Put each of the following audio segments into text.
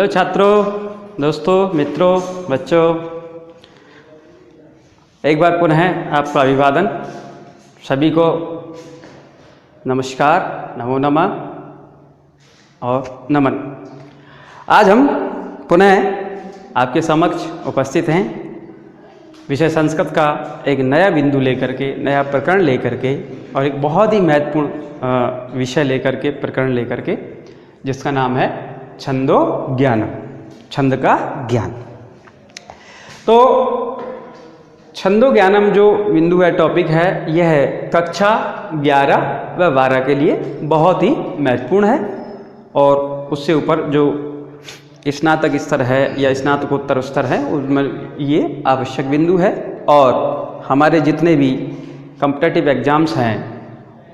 Hello छात्रों, दोस्तों, मित्रों, बच्चों, एक बार पुनः आपका अभिवादन। सभी को नमस्कार, नमो नमः और नमन। आज हम पुनः आपके समक्ष उपस्थित हैं विषय संस्कृत का एक नया बिंदु लेकर के, नया प्रकरण लेकर के और एक बहुत ही महत्वपूर्ण विषय लेकर के, प्रकरण लेकर के, जिसका नाम है छंदो ज्ञान, छंद का ज्ञान। तो छंदो ज्ञानम जो बिंदु है, टॉपिक है, यह है कक्षा 11 व 12 के लिए बहुत ही महत्वपूर्ण है और उससे ऊपर जो स्नातक स्तर है या स्नातकोत्तर स्तर है उसमें ये आवश्यक बिंदु है और हमारे जितने भी कॉम्पिटिटिव एग्जाम्स हैं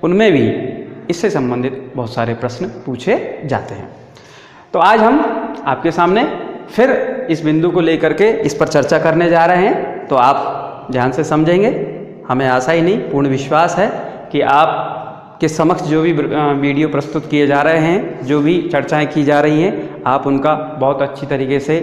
उनमें भी इससे संबंधित बहुत सारे प्रश्न पूछे जाते हैं। तो आज हम आपके सामने फिर इस बिंदु को लेकर के इस पर चर्चा करने जा रहे हैं। तो आप ध्यान से समझेंगे, हमें आशा ही नहीं पूर्ण विश्वास है कि आप के समक्ष जो भी वीडियो प्रस्तुत किए जा रहे हैं, जो भी चर्चाएं की जा रही हैं, आप उनका बहुत अच्छी तरीके से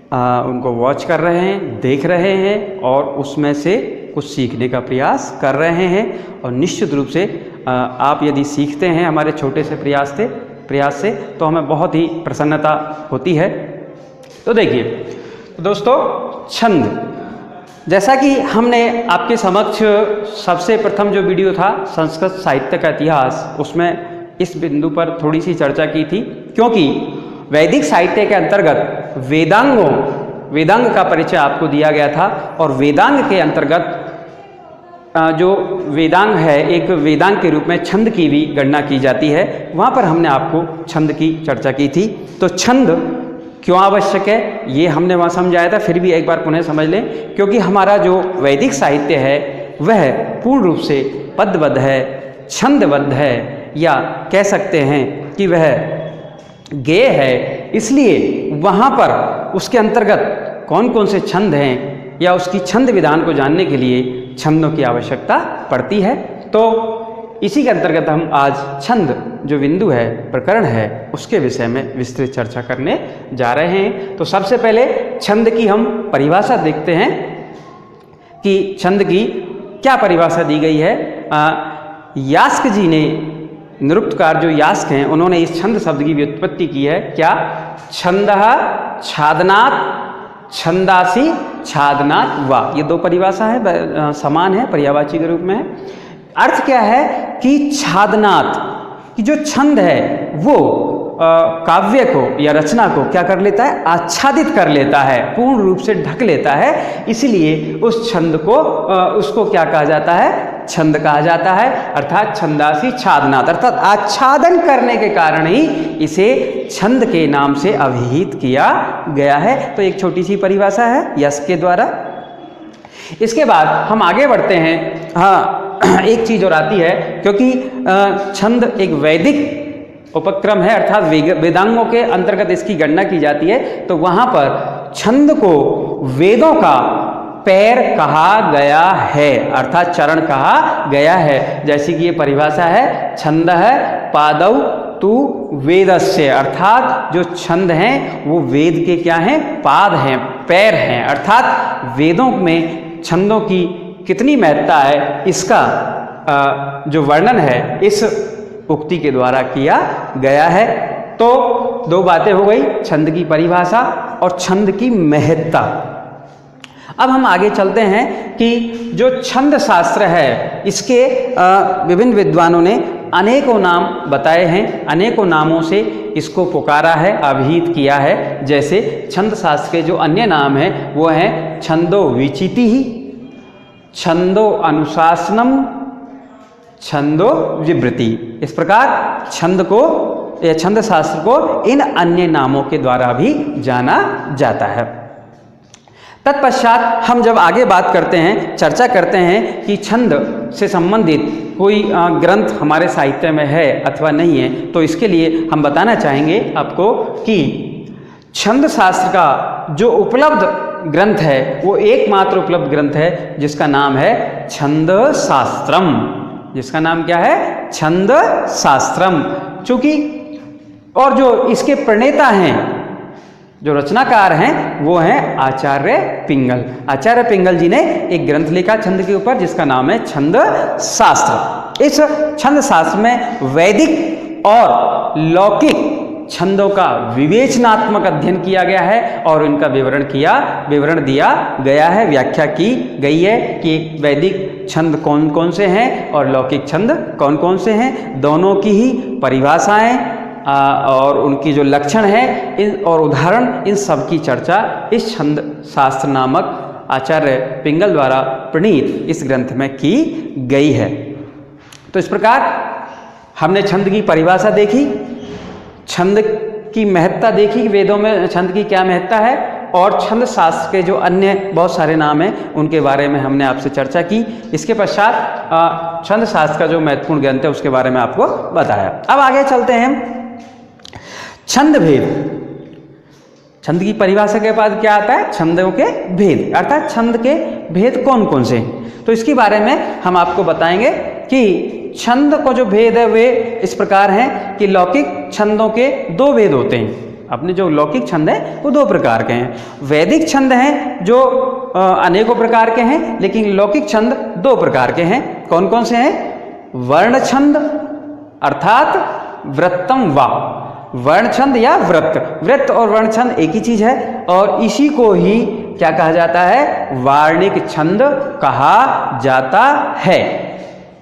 उनको वॉच कर रहे हैं, देख रहे हैं और उसमें से कुछ सीखने का प्रयास कर रहे हैं। और निश्चित रूप से आप यदि सीखते हैं हमारे छोटे से प्रयास से तो हमें बहुत ही प्रसन्नता होती है। तो देखिए दोस्तों, छंद, जैसा कि हमने आपके समक्ष सबसे प्रथम जो वीडियो था संस्कृत साहित्य का इतिहास, उसमें इस बिंदु पर थोड़ी सी चर्चा की थी, क्योंकि वैदिक साहित्य के अंतर्गत वेदांग का परिचय आपको दिया गया था और वेदांग के अंतर्गत जो वेदांग है, एक वेदांग के रूप में छंद की भी गणना की जाती है। वहाँ पर हमने आपको छंद की चर्चा की थी। तो छंद क्यों आवश्यक है ये हमने वहाँ समझाया था, फिर भी एक बार पुनः समझ लें, क्योंकि हमारा जो वैदिक साहित्य है वह पूर्ण रूप से पदबद्ध है, छंदबद्ध है, या कह सकते हैं कि वह गेय है। इसलिए वहाँ पर उसके अंतर्गत कौन कौन से छंद हैं या उसकी छंद विधान को जानने के लिए छंदों की आवश्यकता पड़ती है। तो इसी के अंतर्गत हम आज छंद जो बिंदु है, प्रकरण है, उसके विषय में विस्तृत चर्चा करने जा रहे हैं। तो सबसे पहले छंद की हम परिभाषा देखते हैं कि छंद की क्या परिभाषा दी गई है। यास्क जी ने, निरुक्तकार जो यास्क हैं, उन्होंने इस छंद शब्द की व्युत्पत्ति की है। क्या? छंदः छादनात् छंदासी छादनात् वा। ये दो परिभाषा है, समान है, पर्यायवाची के रूप में है। अर्थ क्या है कि छादनात्, कि जो छंद है वो काव्य को या रचना को क्या कर लेता है? आच्छादित कर लेता है, पूर्ण रूप से ढक लेता है। इसलिए उस छंद को उसको क्या कहा जाता है? छंद कहा जाता है। अर्थात छंदासी छादनात्, अर्थात आच्छादन करने के कारण ही इसे छंद के नाम से अभिहित किया गया है। तो एक छोटी सी परिभाषा है यश के द्वारा। इसके बाद हम आगे बढ़ते हैं। हाँ, एक चीज और आती है, क्योंकि छंद एक वैदिक उपक्रम है, अर्थात वेदांगों के अंतर्गत इसकी गणना की जाती है। तो वहां पर छंद को वेदों का पैर कहा गया है, अर्थात चरण कहा गया है। जैसी कि ये परिभाषा है, छंद है पादौ तु वेदस्य, अर्थात जो छंद हैं वो वेद के क्या हैं? पाद हैं, पैर हैं। अर्थात वेदों में छंदों की कितनी महत्ता है, इसका जो वर्णन है इस उक्ति के द्वारा किया गया है। तो दो बातें हो गई, छंद की परिभाषा और छंद की महत्ता। अब हम आगे चलते हैं कि जो छंद शास्त्र है, इसके विभिन्न विद्वानों ने अनेकों नाम बताए हैं, अनेकों नामों से इसको पुकारा है, अभिहित किया है। जैसे छंद शास्त्र के जो अन्य नाम हैं वो हैं छंदो विचिति, छंदो अनुशासनम, छंदो विवृति। इस प्रकार छंद को या छंद शास्त्र को इन अन्य नामों के द्वारा भी जाना जाता है। तत्पश्चात हम जब आगे बात करते हैं, चर्चा करते हैं कि छंद से संबंधित कोई ग्रंथ हमारे साहित्य में है अथवा नहीं है, तो इसके लिए हम बताना चाहेंगे आपको कि छंद शास्त्र का जो उपलब्ध ग्रंथ है वो एकमात्र उपलब्ध ग्रंथ है जिसका नाम है छंद शास्त्रम। जिसका नाम क्या है? छंद शास्त्रम। चूंकि और जो इसके प्रणेता हैं जो रचनाकार हैं वो हैं आचार्य पिंगल। आचार्य पिंगल जी ने एक ग्रंथ लिखा छंद के ऊपर जिसका नाम है छंद शास्त्र। इस छंद शास्त्र में वैदिक और लौकिक छंदों का विवेचनात्मक अध्ययन किया गया है और इनका विवरण दिया गया है, व्याख्या की गई है कि वैदिक छंद कौन कौन से हैं और लौकिक छंद कौन कौन से हैं। दोनों की ही परिभाषाएं और उनकी जो लक्षण है इन और उदाहरण, इन सब की चर्चा इस छंद शास्त्र नामक आचार्य पिंगल द्वारा प्रणीत इस ग्रंथ में की गई है। तो इस प्रकार हमने छंद की परिभाषा देखी, छंद की महत्ता देखी कि वेदों में छंद की क्या महत्ता है, और छंद शास्त्र के जो अन्य बहुत सारे नाम हैं उनके बारे में हमने आपसे चर्चा की। इसके पश्चात छंद शास्त्र का जो महत्वपूर्ण ग्रंथ है उसके बारे में आपको बताया। अब आगे चलते हैं छंद भेद। छंद की परिभाषा के बाद क्या आता है? छंदों के भेद, अर्थात छंद के भेद कौन कौन से हैं। तो इसके बारे में हम आपको बताएंगे कि छंद को जो भेद है वे इस प्रकार हैं कि लौकिक छंदों के दो भेद होते हैं। अपने जो लौकिक छंद हैं वो दो प्रकार के हैं। वैदिक छंद हैं जो अनेकों प्रकार के हैं, लेकिन लौकिक छंद दो प्रकार के हैं। कौन कौन से हैं? वर्ण छंद अर्थात वृत्तम वा, वर्ण छंद या वृत्त और वर्ण छंद एक ही चीज है और इसी को ही क्या कहा जाता है? वार्णिक छंद कहा जाता है।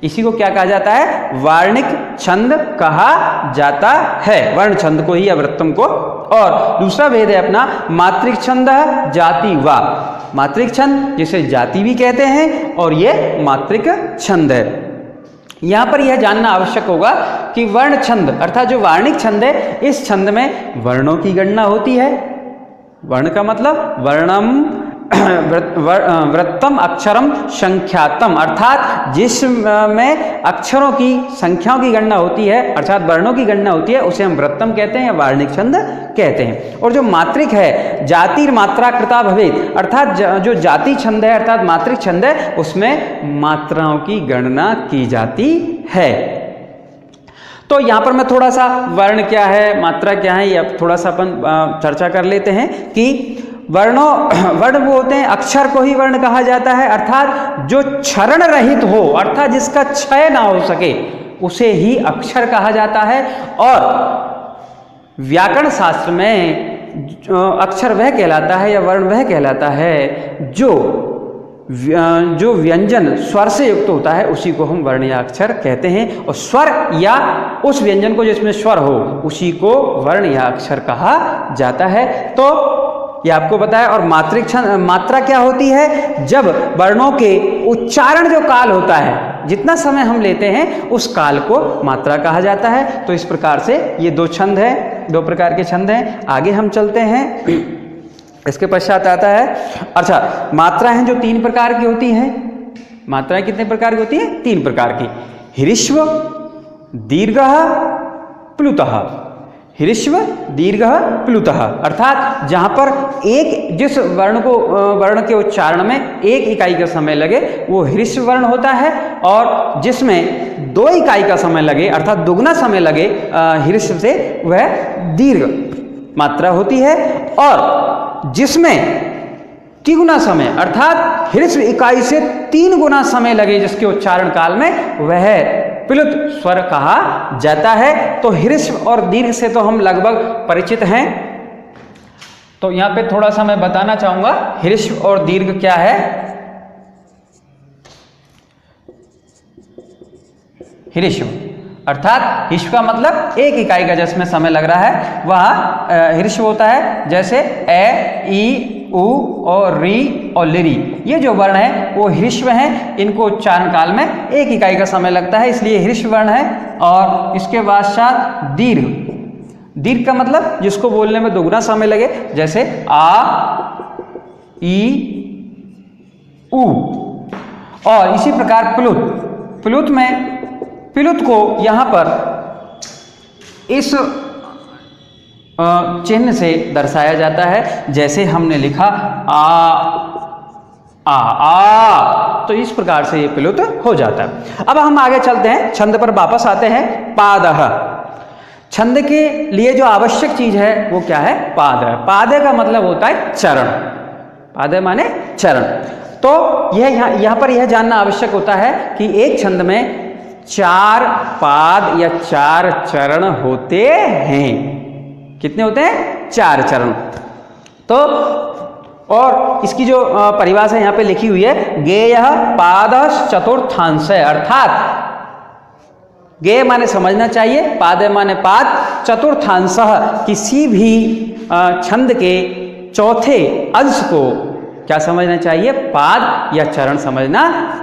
इसी को क्या कहा जाता है? वार्णिक छंद कहा जाता है, वर्ण छंद को ही या वृत्तम को। और दूसरा भेद है अपना मात्रिक छंद जाति वा। मात्रिक छंद जिसे जाति भी कहते हैं और ये मात्रिक छंद है। यहाँ पर यह जानना आवश्यक होगा कि वर्ण छंद अर्थात जो वार्णिक छंद है, इस छंद में वर्णों की गणना होती है। वर्ण का मतलब वर्णम वृत्तम अक्षरम संख्यातम, अर्थात जिसमें अक्षरों की संख्याओं की गणना होती है अर्थात वर्णों की गणना होती है उसे हम वृत्तम कहते हैं या वार्णिक छंद कहते हैं। और जो मात्रिक है जातिर मात्रा कृता भवेत, अर्थात जो जाति छंद है अर्थात मात्रिक छंद है उसमें मात्राओं की गणना की जाती है। तो यहाँ पर मैं थोड़ा सा वर्ण क्या है मात्रा क्या है ये थोड़ा सा अपन चर्चा कर लेते हैं कि वर्ण वो होते हैं, अक्षर को ही वर्ण कहा जाता है अर्थात जो क्षरण रहित हो अर्थात जिसका क्षय ना हो सके उसे ही अक्षर कहा जाता है। और व्याकरण शास्त्र में अक्षर वह कहलाता है या वर्ण वह कहलाता है जो व्यंजन स्वर से युक्त होता है उसी को हम वर्ण या अक्षर कहते हैं। और स्वर या उस व्यंजन को जिसमें स्वर हो उसी को वर्ण या अक्षर कहा जाता है। तो ये आपको बताया। और मात्रिक छंद मात्रा क्या होती है? जब वर्णों के उच्चारण जो काल होता है जितना समय हम लेते हैं उस काल को मात्रा कहा जाता है। तो इस प्रकार से ये दो छंद हैं, दो प्रकार के छंद हैं। आगे हम चलते हैं, इसके पश्चात आता है अच्छा मात्राएं जो तीन प्रकार की होती हैं। मात्राएं कितने प्रकार की होती हैं? तीन प्रकार की। ह्रीश्व दीर्घः प्लुतः, ह्रीश्व दीर्घः प्लुतः अर्थात जहाँ पर एक जिस वर्ण के उच्चारण में एक इकाई का समय लगे वो ह्रीश्व वर्ण होता है और जिसमें दो इकाई का समय लगे अर्थात दुगना समय लगे ह्रीश्व से वह दीर्घ मात्रा होती है। और जिसमें तिगुना समय अर्थात ह्रीश्व इकाई से 3 गुना समय लगे जिसके उच्चारण काल में वह प्लुत स्वर कहा जाता है। तो ह्रीश्व और दीर्घ से तो हम लगभग परिचित हैं। तो यहां पे थोड़ा सा मैं बताना चाहूंगा ह्रीश्व और दीर्घ क्या है। ह्रीश्व अर्थात ह्रीश्व का मतलब एक इकाई का जिसमें समय लग रहा है वह ह्रीश्व होता है। जैसे ए ई उ और री और लिरी ये जो वर्ण है वो ह्रीश्व हैं। इनको उच्चारण काल में एक इकाई का समय लगता है इसलिए ह्रीश्व वर्ण है। और इसके पश्चात दीर्घ, दीर्घ का मतलब जिसको बोलने में दोगुना समय लगे जैसे आ ई उ। और इसी प्रकार प्लुत, प्लुत में प्लुत को यहाँ पर इस चिन्ह से दर्शाया जाता है जैसे हमने लिखा आ तो इस प्रकार से ये प्लुत हो जाता है। अब हम आगे चलते हैं, छंद पर वापस आते हैं। पादः, छंद के लिए जो आवश्यक चीज है वो क्या है? पाद है। पाद का मतलब होता है चरण। पाद माने चरण। तो यह यहाँ पर यह जानना आवश्यक होता है कि एक छंद में 4 पाद या 4 चरण होते हैं। कितने होते हैं? 4 चरण। तो और इसकी जो परिभाषा यहाँ पे लिखी हुई है, गेयः पादः चतुर्थांश, अर्थात गेय माने समझना चाहिए, पाद माने पाद, चतुर्थांश किसी भी छंद के चौथे अंश को क्या समझना चाहिए? पाद या चरण समझना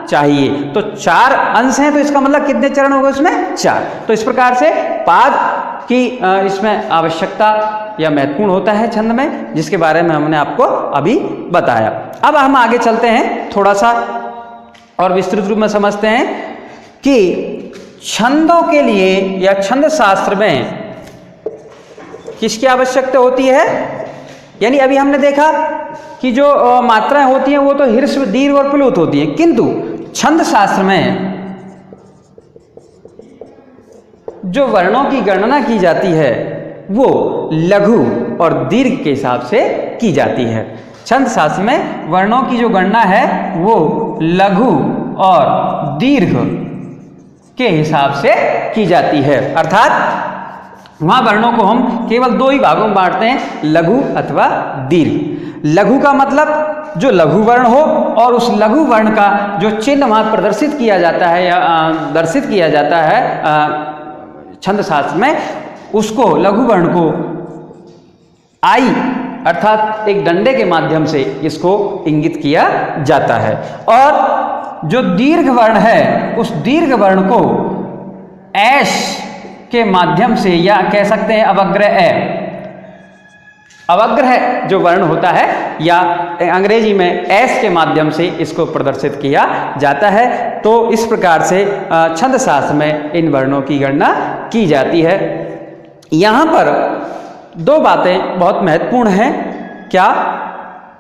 चाहिए। तो 4 अंश हैं तो इसका मतलब कितने चरण हो गए उसमें? 4। तो इस प्रकार से पाद की इसमें आवश्यकता या महत्वपूर्ण होता है छंद में, जिसके बारे में हमने आपको अभी बताया। अब हम आगे चलते हैं, थोड़ा सा और विस्तृत रूप में समझते हैं कि छंदों के लिए या छंद शास्त्र में किसकी आवश्यकता होती है। यानी अभी हमने देखा कि जो मात्राएं होती हैं वो तो ह्रस्व, दीर्घ और प्लुत होती हैं, किंतु छंद शास्त्र में जो वर्णों की गणना की जाती है वो लघु और दीर्घ के हिसाब से की जाती है। छंद शास्त्र में वर्णों की जो गणना है वो लघु और दीर्घ के हिसाब से की जाती है। अर्थात वहां वर्णों को हम केवल 2 ही भागों में बांटते हैं, लघु अथवा दीर्घ। लघु का मतलब जो लघु वर्ण हो, और उस लघु वर्ण का जो चिन्ह वहां प्रदर्शित किया जाता है या दर्शित किया जाता है छंद शास्त्र में, उसको लघु वर्ण को आई अर्थात एक डंडे के माध्यम से इसको इंगित किया जाता है। और जो दीर्घ वर्ण है उस दीर्घ वर्ण को ऐश के माध्यम से, या कह सकते हैं अवग्रह ए, अवग्रह जो वर्ण होता है या अंग्रेजी में एस के माध्यम से इसको प्रदर्शित किया जाता है। तो इस प्रकार से छंद शास्त्र में इन वर्णों की गणना की जाती है। यहाँ पर 2 बातें बहुत महत्वपूर्ण हैं। क्या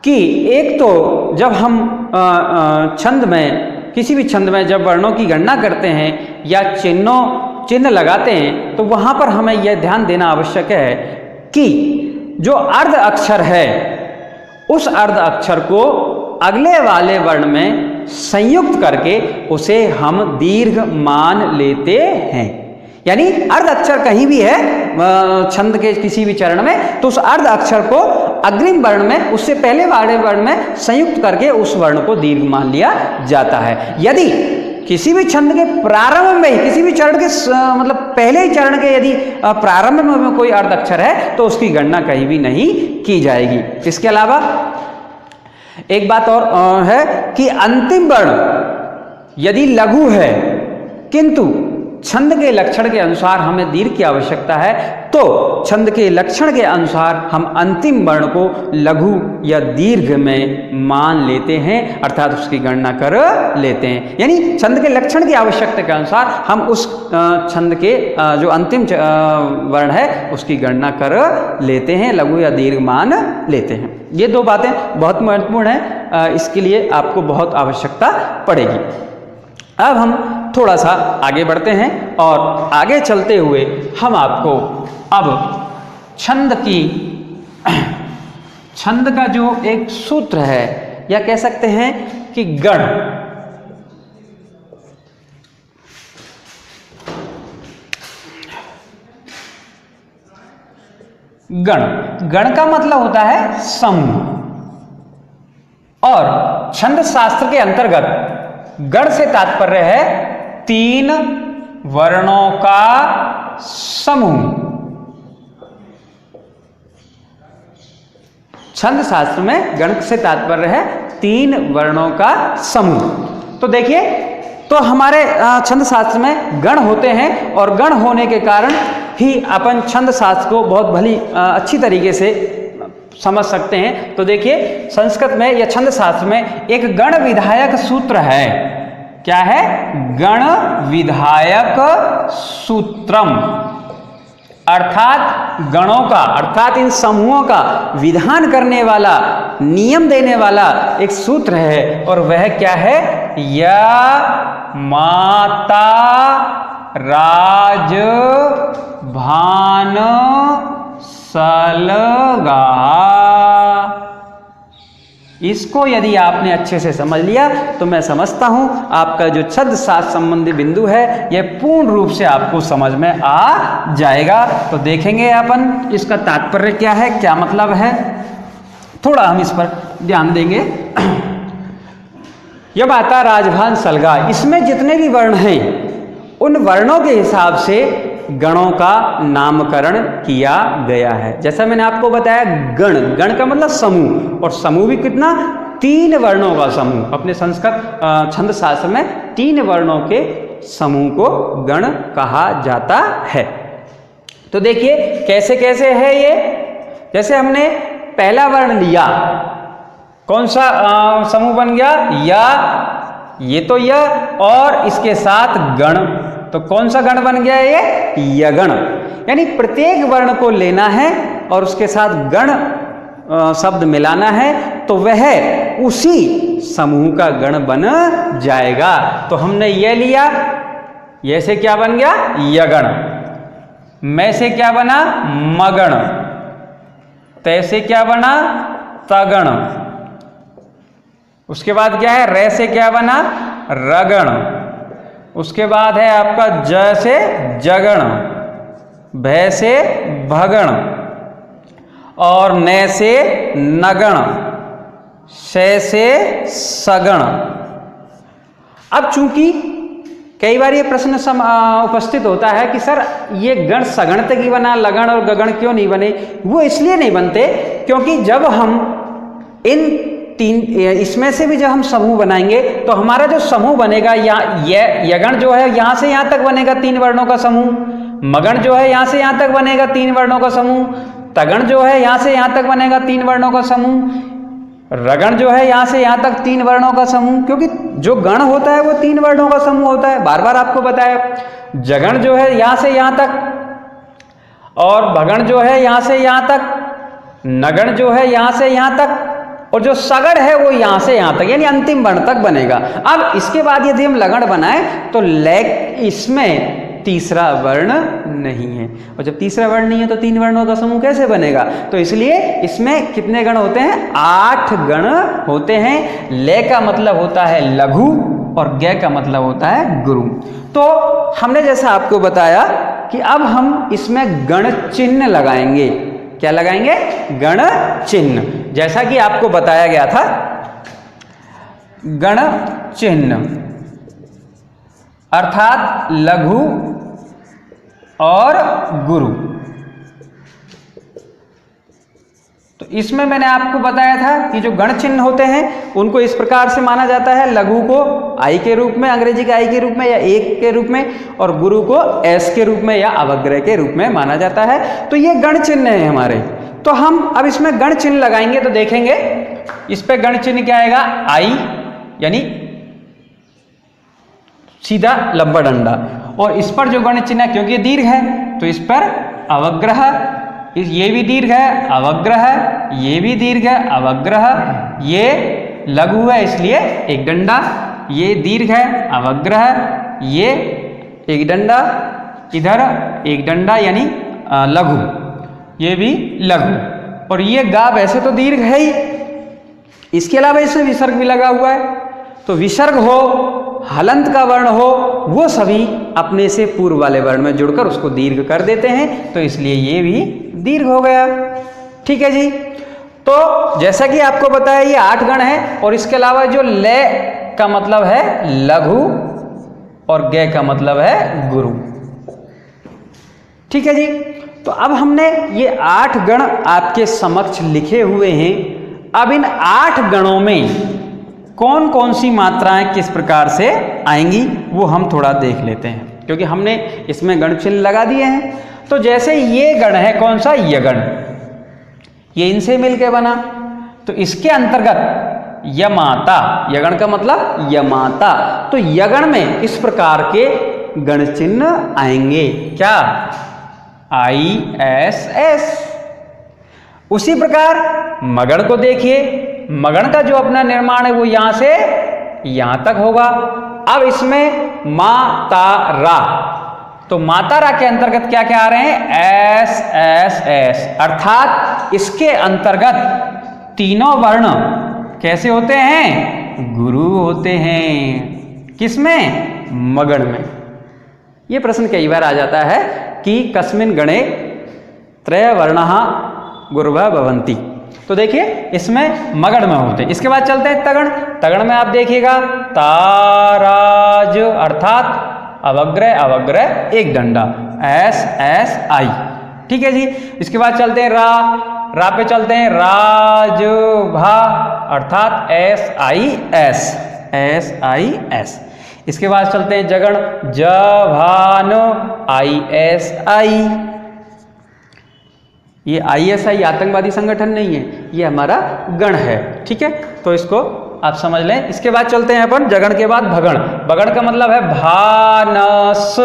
कि एक तो जब हम छंद में, किसी भी छंद में जब वर्णों की गणना करते हैं या चिन्ह लगाते हैं, तो वहाँ पर हमें यह ध्यान देना आवश्यक है कि जो अर्ध अक्षर है उस अर्ध अक्षर को अगले वाले वर्ण में संयुक्त करके उसे हम दीर्घ मान लेते हैं। यानी अर्ध अक्षर कहीं भी है छंद के किसी भी चरण में, तो उस अर्ध अक्षर को अग्रिम वर्ण में, उससे पहले वाले वर्ण में संयुक्त करके उस वर्ण को दीर्घ मान लिया जाता है। यदि किसी भी छंद के प्रारंभ में, किसी भी चरण के मतलब पहले ही चरण के यदि प्रारंभ में कोई अर्ध अक्षर है तो उसकी गणना कहीं भी नहीं की जाएगी। इसके अलावा एक बात और है कि अंतिम वर्ण यदि लघु है किंतु छंद के लक्षण के अनुसार हमें दीर्घ की आवश्यकता है, तो छंद के लक्षण के अनुसार हम अंतिम वर्ण को लघु या दीर्घ में मान लेते हैं, अर्थात उसकी गणना कर लेते हैं। यानी छंद के लक्षण की आवश्यकता के अनुसार हम उस छंद के जो अंतिम वर्ण है उसकी गणना कर लेते हैं, लघु या दीर्घ मान लेते हैं। ये 2 बातें बहुत महत्वपूर्ण हैं, इसके लिए आपको बहुत आवश्यकता पड़ेगी। अब हम थोड़ा सा आगे बढ़ते हैं और आगे चलते हुए हम आपको अब छंद का जो एक सूत्र है, या कह सकते हैं कि गण, गण का मतलब होता है समूह, और छंद शास्त्र के अंतर्गत गण से तात्पर्य है 3 वर्णों का समूह। छंद शास्त्र में गण से तात्पर्य है 3 वर्णों का समूह। तो देखिए, तो हमारे छंद शास्त्र में गण होते हैं, और गण होने के कारण ही अपन छंद शास्त्र को बहुत भली अच्छी तरीके से समझ सकते हैं। तो देखिए, संस्कृत में या छंद शास्त्र में एक गण विधायक सूत्र है। क्या है? गण विधायक सूत्रम, अर्थात गणों का, अर्थात इन समूहों का विधान करने वाला, नियम देने वाला एक सूत्र है, और वह क्या है? या माता राज भान सलगा। इसको यदि आपने अच्छे से समझ लिया तो मैं समझता हूं आपका जो छंद साथ संबंधी बिंदु है यह पूर्ण रूप से आपको समझ में आ जाएगा। तो देखेंगे अपन इसका तात्पर्य क्या है, क्या मतलब है, थोड़ा हम इस पर ध्यान देंगे। जब आता राजभान सलगा, इसमें जितने भी वर्ण हैं उन वर्णों के हिसाब से गणों का नामकरण किया गया है। जैसा मैंने आपको बताया गण, गण का मतलब समूह, और समूह भी कितना, 3 वर्णों का समूह। अपने संस्कृत छंद शास्त्र में 3 वर्णों के समूह को गण कहा जाता है। तो देखिए कैसे कैसे है ये। जैसे हमने पहला वर्ण लिया, कौन सा समूह बन गया, या, ये तो य, और इसके साथ गण, तो कौन सा गण बन गया ये, यगण। यानी प्रत्येक वर्ण को लेना है और उसके साथ गण शब्द मिलाना है तो वह उसी समूह का गण बन जाएगा। तो हमने ये लिया, ये से क्या बन गया, यगण। मैं से क्या बना, मगण। तै से क्या बना, तगण। उसके बाद क्या है, रे से क्या बना, रगण। उसके बाद है आपका ज से जगण, भय से भगण, और न से नगण, शय से सगण। अब चूंकि कई बार ये प्रश्न उपस्थित होता है कि सर ये गण सगण तक ही बना, लगण और गगण क्यों नहीं बने। वो इसलिए नहीं बनते क्योंकि जब हम इन 3 इसमें से भी जब हम समूह बनाएंगे तो हमारा जो समूह बनेगा, यगण जो है यहाँ से यहाँ तक बनेगा 3 वर्णों का समूह, मगण जो है यहाँ से यहाँ तक बनेगा 3 वर्णों का समूह, तगण जो है यहाँ से यहाँ तक बनेगा 3 वर्णों का समूह, रगण जो है यहाँ से यहाँ तक 3 वर्णों का समूह। क्योंकि जो गण होता है वो 3 वर्णों का समूह होता है, बार बार आपको बताया। जगण जो है यहाँ से यहाँ तक, और भगण जो है यहाँ से यहाँ तक, नगण जो है यहाँ से यहाँ तक, और जो सगण है वो यहाँ से यहाँ तक, यानी अंतिम वर्ण तक बनेगा। अब इसके बाद यदि हम लगण बनाए तो इसमें तीसरा वर्ण नहीं है, और जब तीसरा वर्ण नहीं है तो 3 वर्णों का समूह कैसे बनेगा। तो इसलिए इसमें कितने गण होते हैं, 8 गण होते हैं। ले का मतलब होता है लघु और गे का मतलब होता है गुरु। तो हमने जैसा आपको बताया कि अब हम इसमें गण चिन्ह लगाएंगे। क्या लगाएंगे, गण चिन्ह। जैसा कि आपको बताया गया था, गण चिन्ह अर्थात लघु और गुरु। तो इसमें मैंने आपको बताया था कि जो गण चिन्ह होते हैं उनको इस प्रकार से माना जाता है, लघु को आई के रूप में, अंग्रेजी के आई के रूप में या एक के रूप में, और गुरु को एस के रूप में या अवग्रह के रूप में माना जाता है। तो ये गण चिन्ह है हमारे। तो हम अब इसमें गण चिन्ह लगाएंगे तो देखेंगे इस पे गण चिन्ह क्या आएगा, आई यानी सीधा लंबा डंडा, और इस पर जो गण चिन्ह है क्योंकि ये दीर्घ है तो इस पर अवग्रह, ये भी दीर्घ है अवग्रह, ये भी दीर्घ है अवग्रह, ये लघु है इसलिए एक डंडा, ये दीर्घ है अवग्रह, ये एक डंडा, इधर एक डंडा यानी लघु, ये भी लघु, और ये गा वैसे तो दीर्घ है ही, इसके अलावा इसमें विसर्ग भी लगा हुआ है। तो विसर्ग हो, हलंत का वर्ण हो, वो सभी अपने से पूर्व वाले वर्ण में जुड़कर उसको दीर्घ कर देते हैं, तो इसलिए ये भी दीर्घ हो गया। ठीक है जी। तो जैसा कि आपको बताया ये 8 गण है, और इसके अलावा जो ले का मतलब है लघु और गे का मतलब है गुरु। ठीक है जी। तो अब हमने ये 8 गण आपके समक्ष लिखे हुए हैं। अब इन 8 गणों में कौन कौन सी मात्राएं किस प्रकार से आएंगी वो हम थोड़ा देख लेते हैं, क्योंकि हमने इसमें गण चिन्ह लगा दिए हैं। तो जैसे ये गण है कौन सा, यगण, ये इनसे मिलके बना, तो इसके अंतर्गत यमाता, यगण का मतलब यमाता, तो यगण में इस प्रकार के गण चिन्ह आएंगे। क्या, ISS। उसी प्रकार मगण को देखिए, मगण का जो अपना निर्माण है वो यहां से यहां तक होगा। अब इसमें मा ता रा, तो मात्रा के अंतर्गत क्या क्या आ रहे हैं, एस एस एस, अर्थात इसके अंतर्गत तीनों वर्ण कैसे होते हैं, गुरु होते हैं। किसमें, मगण में। ये प्रश्न कई बार आ जाता है कि कस्मिन् गणे त्रय वर्णः गुरवः भवन्ति। तो देखिए इसमें मगण में होते हैं। इसके बाद चलते हैं तगण। तगण में आप देखिएगा ताराज, अर्थात अवग्रह अवग्रह एक डंडा, एस एस आई। ठीक है जी। इसके बाद चलते हैं रा पे चलते हैं राजभा, अर्थात S I S, S I S. इसके बाद चलते हैं जगण, जभान, आई एस आई। ये ISI आतंकवादी संगठन नहीं है, ये हमारा गण है। ठीक है, तो इसको आप समझ लें। इसके बाद चलते हैं अपन जगण के बाद भगण। भगण का मतलब है भानस,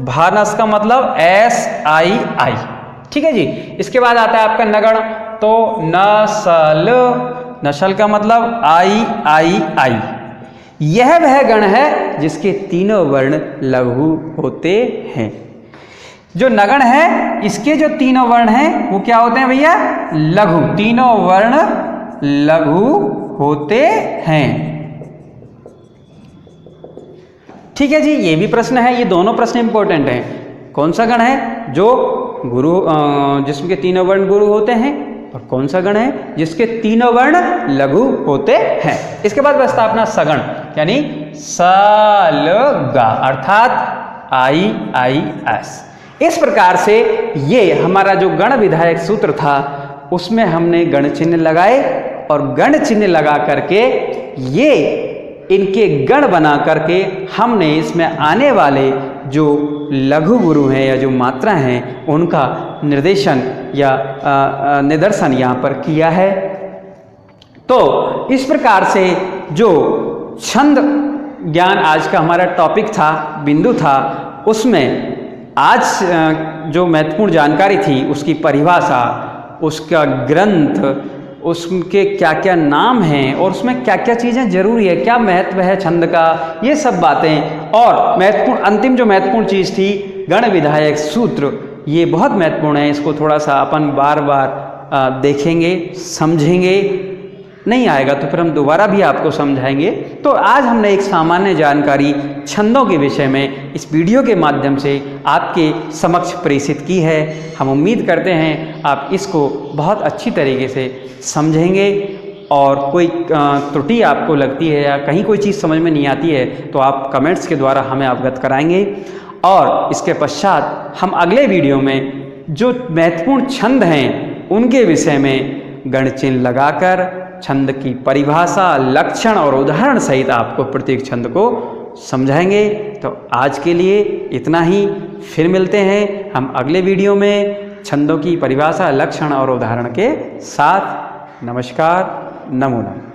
भानस का मतलब SII। ठीक है जी। इसके बाद आता है आपका नगण, तो नसल, नसल का मतलब III। यह वह गण है जिसके तीनों वर्ण लघु होते हैं। जो नगण है इसके जो तीनों वर्ण हैं वो क्या होते हैं भैया, लघु। तीनों वर्ण लघु होते हैं। ठीक है जी। ये भी प्रश्न है, ये दोनों प्रश्न इंपॉर्टेंट हैं। कौन सा गण है जो गुरु, जिसके तीनों वर्ण गुरु होते हैं, और कौन सा गण है जिसके तीनों वर्ण लघु होते हैं। इसके बाद बचता अपना सगण, यानी सलगा, अर्थात IIS। इस प्रकार से ये हमारा जो गण विधायक सूत्र था उसमें हमने गण चिन्ह लगाए, और गण चिन्ह लगा करके ये इनके गण बना करके हमने इसमें आने वाले जो लघु गुरु हैं या जो मात्रा हैं उनका निर्देशन या निदर्शन यहाँ पर किया है। तो इस प्रकार से जो छंद ज्ञान आज का हमारा टॉपिक था, बिंदु था, उसमें आज जो महत्वपूर्ण जानकारी थी उसकी परिभाषा, उसका ग्रंथ, उसके क्या क्या नाम हैं और उसमें क्या क्या चीज़ें जरूरी है, क्या महत्व है छंद का, ये सब बातें। और महत्वपूर्ण अंतिम जो महत्वपूर्ण चीज़ थी गण विधायक सूत्र, ये बहुत महत्वपूर्ण है। इसको थोड़ा सा अपन बार बार देखेंगे, समझेंगे। नहीं आएगा तो फिर हम दोबारा भी आपको समझाएंगे। तो आज हमने एक सामान्य जानकारी छंदों के विषय में इस वीडियो के माध्यम से आपके समक्ष प्रेषित की है। हम उम्मीद करते हैं आप इसको बहुत अच्छी तरीके से समझेंगे, और कोई त्रुटि आपको लगती है या कहीं कोई चीज़ समझ में नहीं आती है तो आप कमेंट्स के द्वारा हमें अवगत कराएंगे। और इसके पश्चात हम अगले वीडियो में जो महत्वपूर्ण छंद हैं उनके विषय में गण चिन्ह लगाकर छंद की परिभाषा, लक्षण और उदाहरण सहित आपको प्रत्येक छंद को समझाएंगे। तो आज के लिए इतना ही, फिर मिलते हैं हम अगले वीडियो में छंदों की परिभाषा, लक्षण और उदाहरण के साथ। नमस्कार, नमो नमः।